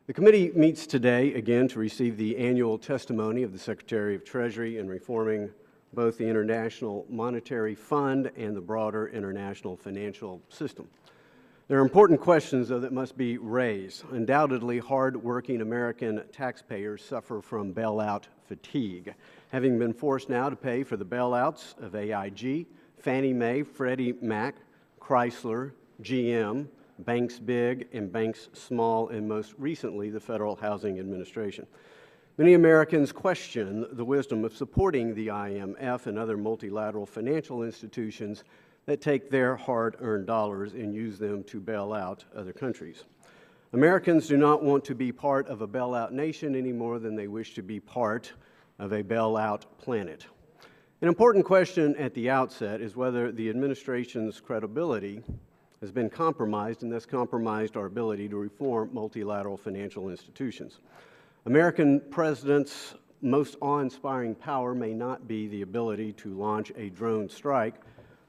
The committee meets today again to receive the annual testimony of the Secretary of Treasury in reforming both the International Monetary Fund and the broader international financial system. There are important questions, though, that must be raised. Undoubtedly, hard-working American taxpayers suffer from bailout fatigue, having been forced now to pay for the bailouts of AIG, Fannie Mae, Freddie Mac, Chrysler, GM, banks big and banks small, and most recently, the Federal Housing Administration. Many Americans question the wisdom of supporting the IMF and other multilateral financial institutions that take their hard-earned dollars and use them to bail out other countries. Americans do not want to be part of a bailout nation any more than they wish to be part of a bailout planet. An important question at the outset is whether the administration's credibility has been compromised, and thus compromised our ability to reform multilateral financial institutions. American presidents' most awe-inspiring power may not be the ability to launch a drone strike,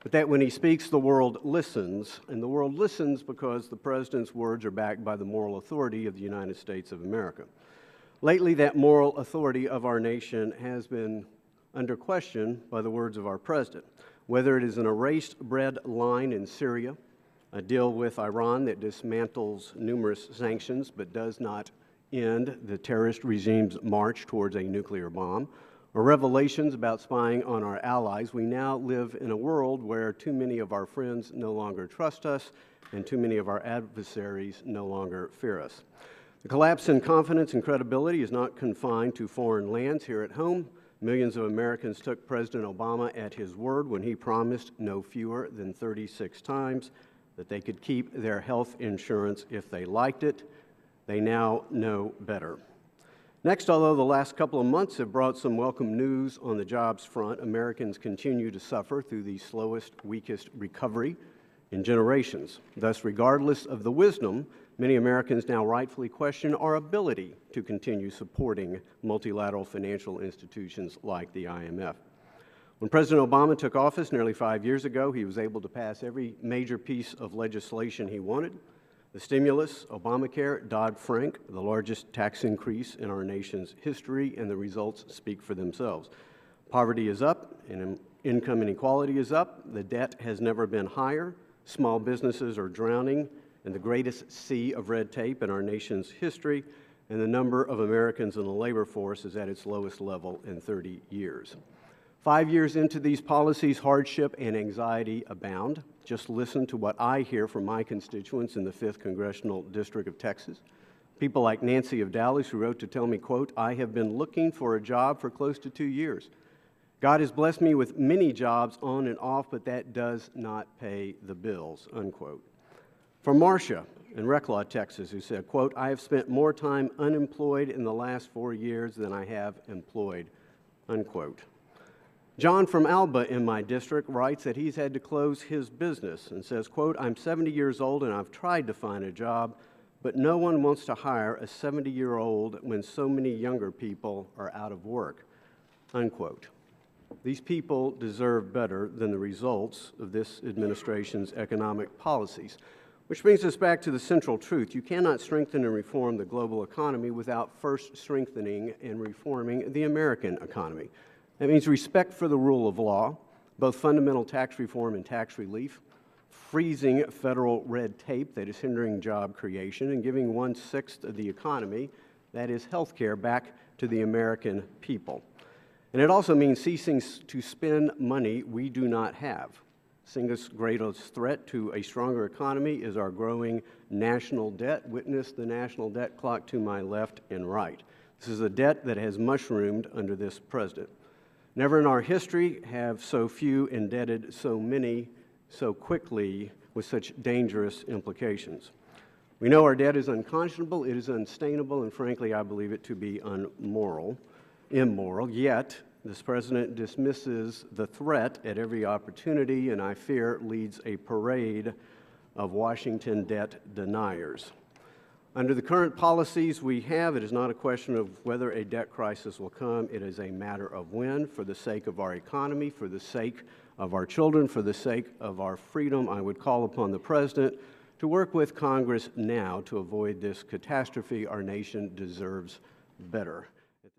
but that when he speaks, the world listens, and the world listens because the president's words are backed by the moral authority of the United States of America. Lately, that moral authority of our nation has been under question by the words of our president, whether it is an erased red line in Syria, a deal with Iran that dismantles numerous sanctions but does not end the terrorist regime's march towards a nuclear bomb, or revelations about spying on our allies. We now live in a world where too many of our friends no longer trust us and too many of our adversaries no longer fear us. The collapse in confidence and credibility is not confined to foreign lands. Here at home, millions of Americans took President Obama at his word when he promised no fewer than 36 times that they could keep their health insurance if they liked it. They now know better. Next, although the last couple of months have brought some welcome news on the jobs front, Americans continue to suffer through the slowest, weakest recovery in generations. Thus, regardless of the wisdom, many Americans now rightfully question our ability to continue supporting multilateral financial institutions like the IMF. When President Obama took office nearly 5 years ago, he was able to pass every major piece of legislation he wanted: the stimulus, Obamacare, Dodd-Frank, the largest tax increase in our nation's history, and the results speak for themselves. Poverty is up, and income inequality is up. The debt has never been higher. Small businesses are drowning in the greatest sea of red tape in our nation's history, and the number of Americans in the labor force is at its lowest level in 30 years. 5 years into these policies, hardship and anxiety abound. Just listen to what I hear from my constituents in the 5th Congressional District of Texas. People like Nancy of Dallas, who wrote to tell me, quote, "I have been looking for a job for close to 2 years. God has blessed me with many jobs on and off, but that does not pay the bills," unquote. For Marcia in Reclaw, Texas, who said, quote, "I have spent more time unemployed in the last 4 years than I have employed," unquote. John from Alba in my district writes that he's had to close his business and says, quote, "I'm 70 years old and I've tried to find a job, but no one wants to hire a 70-year-old when so many younger people are out of work," unquote. These people deserve better than the results of this administration's economic policies. Which brings us back to the central truth. You cannot strengthen and reform the global economy without first strengthening and reforming the American economy. That means respect for the rule of law, both fundamental tax reform and tax relief, freezing federal red tape that is hindering job creation, and giving 1/6 of the economy, that is health care, back to the American people. And it also means ceasing to spend money we do not have. The single greatest threat to a stronger economy is our growing national debt. Witness the national debt clock to my left and right. This is a debt that has mushroomed under this president. Never in our history have so few indebted so many so quickly with such dangerous implications. We know our debt is unconscionable, it is unsustainable, and frankly, I believe it to be immoral. Yet, this president dismisses the threat at every opportunity, and I fear leads a parade of Washington debt deniers. Under the current policies we have, it is not a question of whether a debt crisis will come. It is a matter of when. For the sake of our economy, for the sake of our children, for the sake of our freedom, I would call upon the President to to work with Congress now to avoid this catastrophe. Our nation deserves better.